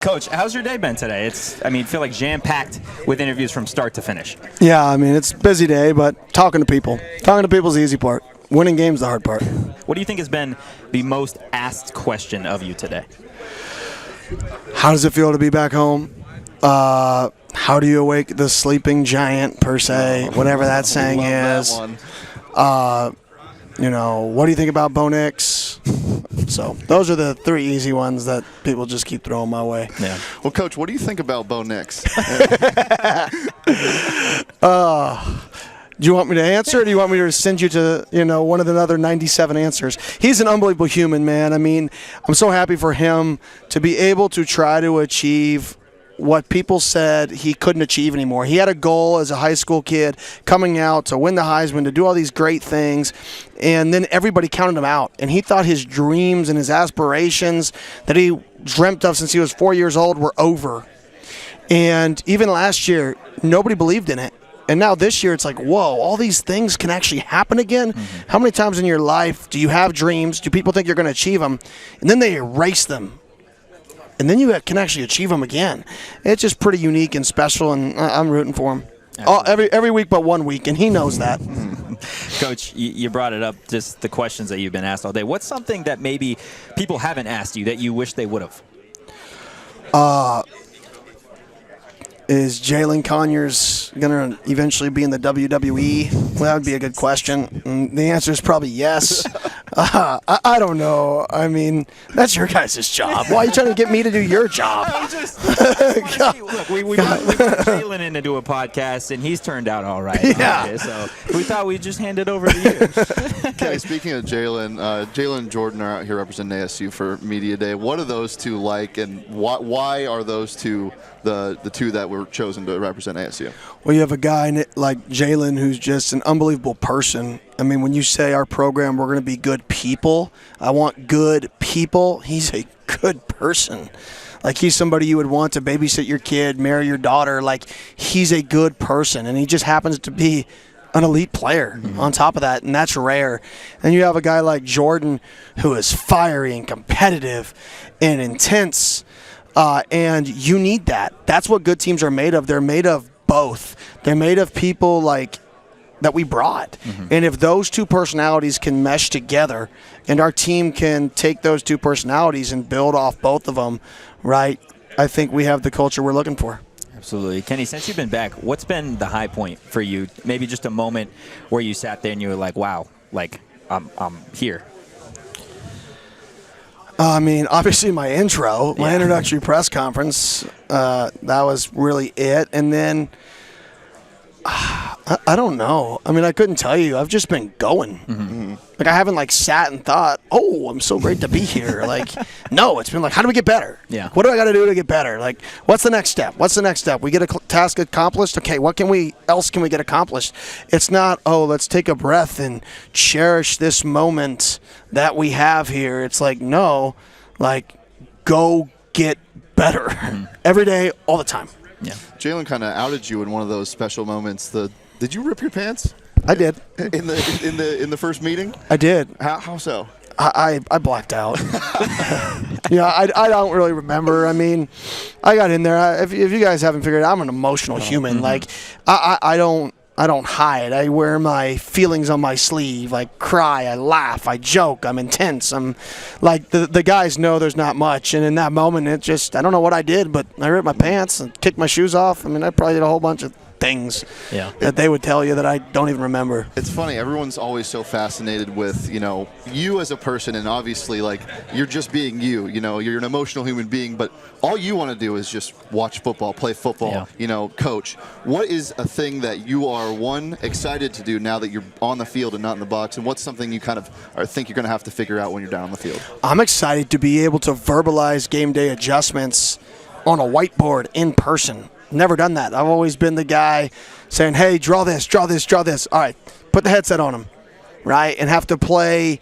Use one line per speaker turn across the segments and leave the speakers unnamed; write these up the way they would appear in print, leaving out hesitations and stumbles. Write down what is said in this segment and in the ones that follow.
Coach, how's your day been today? I feel like jam-packed with interviews from start to finish.
Yeah, it's a busy day, but talking to people. Talking to people is the easy part. Winning games is the hard part.
What do you think has been the most asked question of you today?
How does it feel to be back home? How do you awake the sleeping giant, per se, whatever that saying is?
That one.
What do you think about Bo Nix? So those are the three easy ones that people just keep throwing my way.
Yeah.
Well, Coach, what do you think about Bo Nix?
Do you want me to answer, or do you want me to send you to, one of the other 97 answers? He's an unbelievable human, man. I'm so happy for him to be able to try to achieve what people said he couldn't achieve anymore. He had a goal as a high school kid coming out to win the Heisman, to do all these great things, and then everybody counted him out. And he thought his dreams and his aspirations that he dreamt of since he was 4 years old were over. And even last year, nobody believed in it. And now this year, it's like, whoa, all these things can actually happen again? Mm-hmm. How many times in your life do you have dreams? Do people think you're going to achieve them? And then they erase them. And then you can actually achieve them again. It's just pretty unique and special, and I'm rooting for him. Every week but 1 week, and he knows that.
Coach, you brought it up, just the questions that you've been asked all day. What's something that maybe people haven't asked you that you wish they would have? Is Jalen Conyers going to eventually be in the WWE? Well, that would be a good question. And the answer is probably yes. I don't know. That's your guys' job. Why are you trying to get me to do your job? Look, we brought Jalen in to do a podcast, and he's turned out all right.
Yeah.
Okay, so we thought we'd just hand it over to you.
Okay, speaking of Jalen, Jalen and Jordan are out here representing ASU for Media Day. What are those two like, and why are those two the two that were chosen to represent ASU?
Well, you have a guy like Jalen who's just an unbelievable person. When you say our program, we're going to be good people, I want good people. He's a good person. Like, he's somebody you would want to babysit your kid, marry your daughter. Like, he's a good person, and he just happens to be an elite player on top of that, and that's rare. And you have a guy like Jordan who is fiery and competitive and intense, and you need that. That's what good teams are made of. They're made of both. They're made of people like that we brought. And if those two personalities can mesh together and our team can take those two personalities and build off both of them, right, I think we have the culture we're looking for.
Absolutely. Kenny, since you've been back, what's been the high point for you? Maybe just a moment where you sat there and you were like, wow, like, I'm here.
Obviously my intro, my introductory press conference, that was really it. And then I don't know. I couldn't tell you. I've just been going. Like, I haven't sat and thought, oh, I'm so great to be here. No, it's been how do we get better?
Yeah.
What do I got to do to get better? What's the next step? We get a task accomplished. Okay, what else can we get accomplished? It's not, oh, let's take a breath and cherish this moment that we have here. It's no, go get better every day, all the time.
Yeah.
Jalen kind of outed you in one of those special moments. Did you rip your pants?
I did.
In the first meeting?
I did.
How so?
I blacked out. I don't really remember. I got in there. If you guys haven't figured it out, I'm an emotional human. I don't hide. I wear my feelings on my sleeve. I cry. I laugh. I joke. I'm intense. I'm the guys know there's not much. And in that moment, I don't know what I did, but I ripped my pants and kicked my shoes off. I probably did a whole bunch of things that they would tell you that I don't even remember.
It's funny. Everyone's always so fascinated with, you as a person, and obviously, you're just being you. You're an emotional human being, but all you want to do is just watch football, play football, coach. What is a thing that you are, one, excited to do now that you're on the field and not in the box, and what's something you kind of think you're going to have to figure out when you're down on the field?
I'm excited to be able to verbalize game day adjustments on a whiteboard in person. Never done that. I've always been the guy saying, hey, draw this, draw this, draw this. All right, put the headset on him, right, and have to play,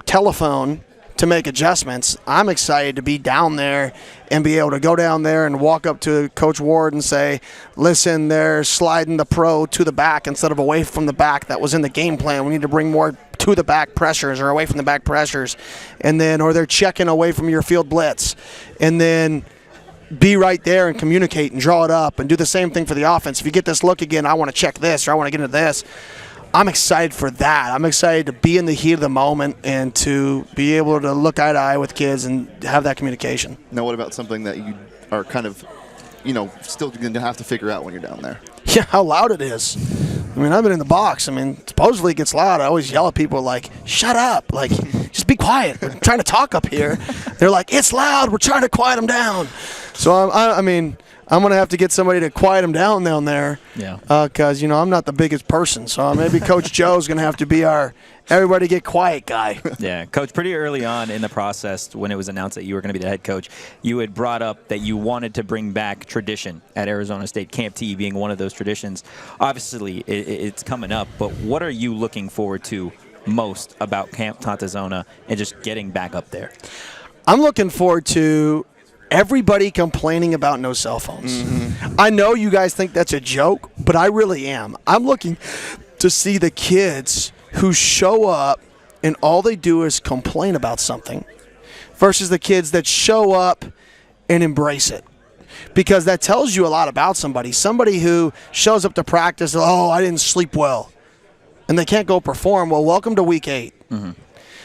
telephone to make adjustments. I'm excited to be down there and be able to go down there and walk up to Coach Ward and say, listen, they're sliding the pro to the back instead of away from the back. That was in the game plan. We need to bring more to the back pressures or away from the back pressures. And then, or they're checking away from your field blitz. And then be right there and communicate and draw it up and do the same thing for the offense. If you get this look again, I want to check this or I want to get into this. I'm excited for that. I'm excited to be in the heat of the moment and to be able to look eye to eye with kids and have that communication.
Now, what about something that you are kind of, still going to have to figure out when you're down there?
Yeah, how loud it is. I mean, I've been in the box. I mean, supposedly it gets loud. I always yell at people like, shut up. Like, just be quiet. We're trying to talk up here. They're like, it's loud. We're trying to quiet them down. So, I mean, I'm going to have to get somebody to quiet them down there.
Yeah.
Because, I'm not the biggest person. So maybe Coach Joe's going to have to be our everybody get quiet guy.
Yeah. Coach, pretty early on in the process when it was announced that you were going to be the head coach, you had brought up that you wanted to bring back tradition at Arizona State, Camp T being one of those traditions. Obviously, it's coming up, but what are you looking forward to most about Camp Tontozona and just getting back up there?
I'm looking forward to everybody complaining about no cell phones. Mm-hmm. I know you guys think that's a joke, but I really am. I'm looking to see the kids who show up and all they do is complain about something versus the kids that show up and embrace it. Because that tells you a lot about somebody. Somebody who shows up to practice, oh, I didn't sleep well, and they can't go perform. Well, welcome to week 8. Mm-hmm.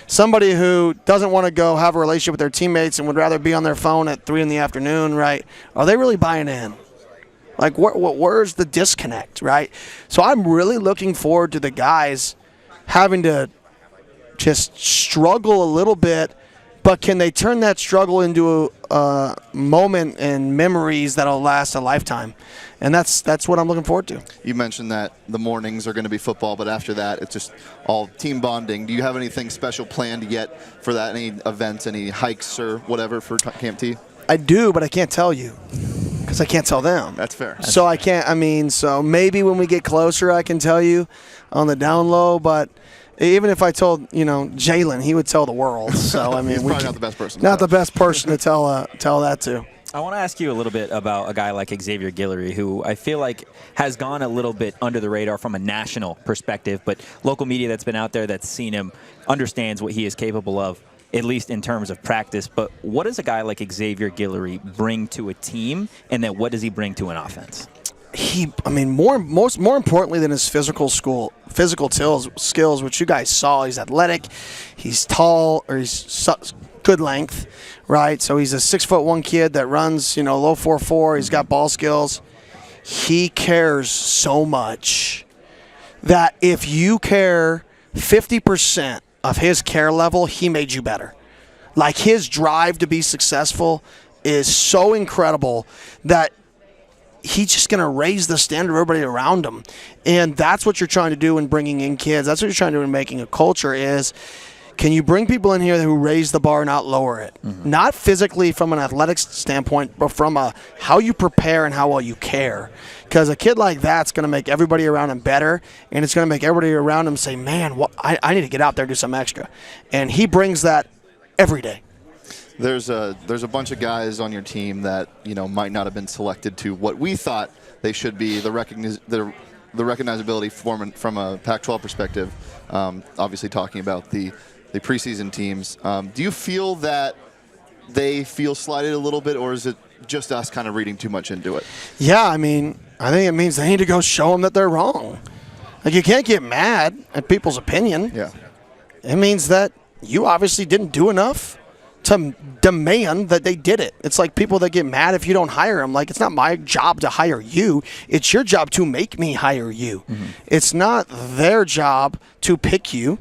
Somebody who doesn't want to go have a relationship with their teammates and would rather be on their phone at 3 in the afternoon, right? Are they really buying in? Like, where's the disconnect, right? So I'm really looking forward to the guys having to just struggle a little bit, but can they turn that struggle into a moment and memories that'll last a lifetime? And that's what I'm looking forward to.
You mentioned that the mornings are going to be football, but after that, it's just all team bonding. Do you have anything special planned yet for that? Any events, any hikes or whatever for Camp T?
I do, but I can't tell you because I can't tell them.
That's fair.
So I can't, so maybe when we get closer I can tell you on the down low, but even if I told, Jalen, he would tell the world. So, I mean,
he's probably not the best person.
Not the best person to tell that to.
I want to ask you a little bit about a guy like Xavier Guillory, who I feel like has gone a little bit under the radar from a national perspective, but local media that's been out there that's seen him understands what he is capable of, at least in terms of practice. But what does a guy like Xavier Guillory bring to a team, and then what does he bring to an offense?
More importantly than his physical skills, which you guys saw, he's athletic, he's tall, or he's good length, right? So he's a 6'1" kid that runs, low 4.4. He's got ball skills. He cares so much that if you care 50% of his care level, he made you better. Like, his drive to be successful is so incredible that he's just going to raise the standard of everybody around him. And that's what you're trying to do in bringing in kids. That's what you're trying to do in making a culture is, can you bring people in here who raise the bar, not lower it? Mm-hmm. Not physically from an athletics standpoint, but from how you prepare and how well you care. Because a kid like that's going to make everybody around him better, and it's going to make everybody around him say, man, I need to get out there and do something extra. And he brings that every day.
There's a bunch of guys on your team that might not have been selected to what we thought they should be. The recognizability from a Pac-12 perspective. Obviously, talking about the preseason teams. Do you feel that they feel slighted a little bit, or is it just us kind of reading too much into it?
Yeah, I think it means they need to go show them that they're wrong. Like, you can't get mad at people's opinion.
Yeah,
it means that you obviously didn't do enough to demand that they did it. It's like people that get mad if you don't hire them. Like, it's not my job to hire you. It's your job to make me hire you. Mm-hmm. It's not their job to pick you.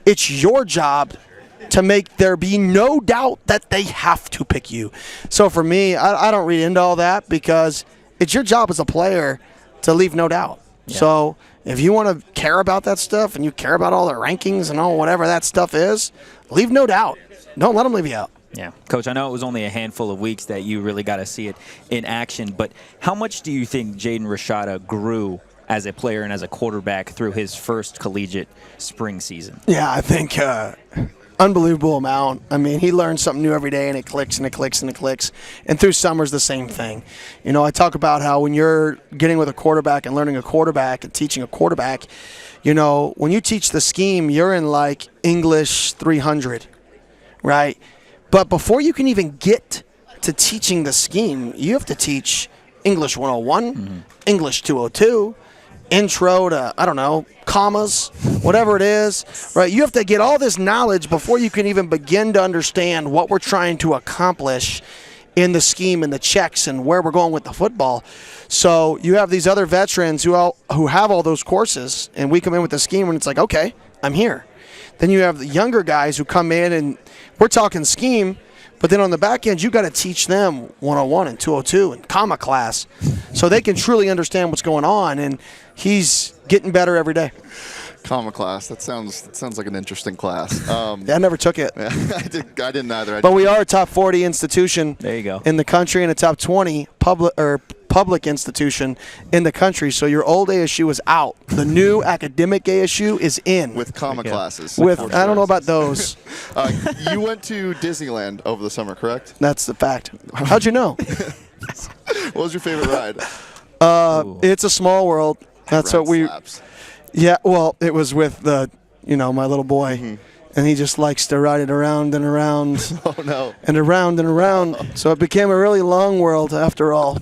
It's your job to make there be no doubt that they have to pick you. So for me, I don't read into all that because it's your job as a player to leave no doubt. Yeah. So if you want to care about that stuff and you care about all the rankings and all whatever that stuff is, leave no doubt. Don't let them leave you out.
Yeah. Coach, I know it was only a handful of weeks that you really got to see it in action, but how much do you think Jaden Rashada grew as a player and as a quarterback through his first collegiate spring season?
Yeah, I think unbelievable amount. He learns something new every day, and it clicks and it clicks and it clicks. And through summer's the same thing. I talk about how when you're getting with a quarterback and learning a quarterback and teaching a quarterback, when you teach the scheme, you're in like English 300. Right? But before you can even get to teaching the scheme, you have to teach English 101, English 202, intro to, I don't know, commas, whatever it is, right? You have to get all this knowledge before you can even begin to understand what we're trying to accomplish in the scheme and the checks and where we're going with the football. So you have these other veterans who have all those courses, and we come in with the scheme and it's like, okay, I'm here. Then you have the younger guys who come in and we're talking scheme, but then on the back end, you got to teach them 101 and 202 and comma class so they can truly understand what's going on, and he's getting better every day.
Comma class. That sounds like an interesting class.
Yeah, I never took it.
I didn't either.
But we are a top 40 institution
There you go.
in the country and a top 20 public institution in the country. So your old ASU is out. The new academic ASU is in.
With comma classes.
I don't know about those.
You went to Disneyland over the summer, correct?
That's the fact. How'd you know?
What was your favorite ride?
It's a small world. That's
Ride
what we.
slaps.
Yeah, well, it was with my little boy, and he just likes to ride it around and around.
Oh no.
And around and around. So it became a really long world after all.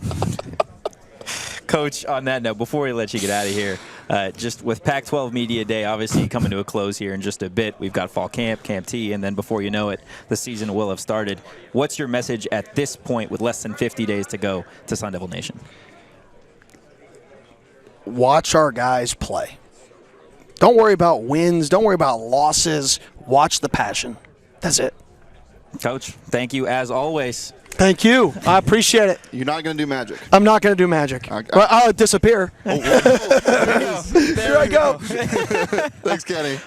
Coach, on that note, before we let you get out of here, just with Pac-12 Media Day obviously coming to a close here in just a bit, we've got fall camp, Camp T, and then before you know it, the season will have started. What's your message at this point with less than 50 days to go to Sun Devil Nation?
Watch our guys play. Don't worry about wins. Don't worry about losses. Watch the passion. That's it.
Coach, thank you as always.
Thank you. I appreciate it.
You're not going to do magic.
I'm not going to do magic.
Okay.
Well, I'll disappear.
Oh, whoa.
Here I go.
Thanks, Kenny.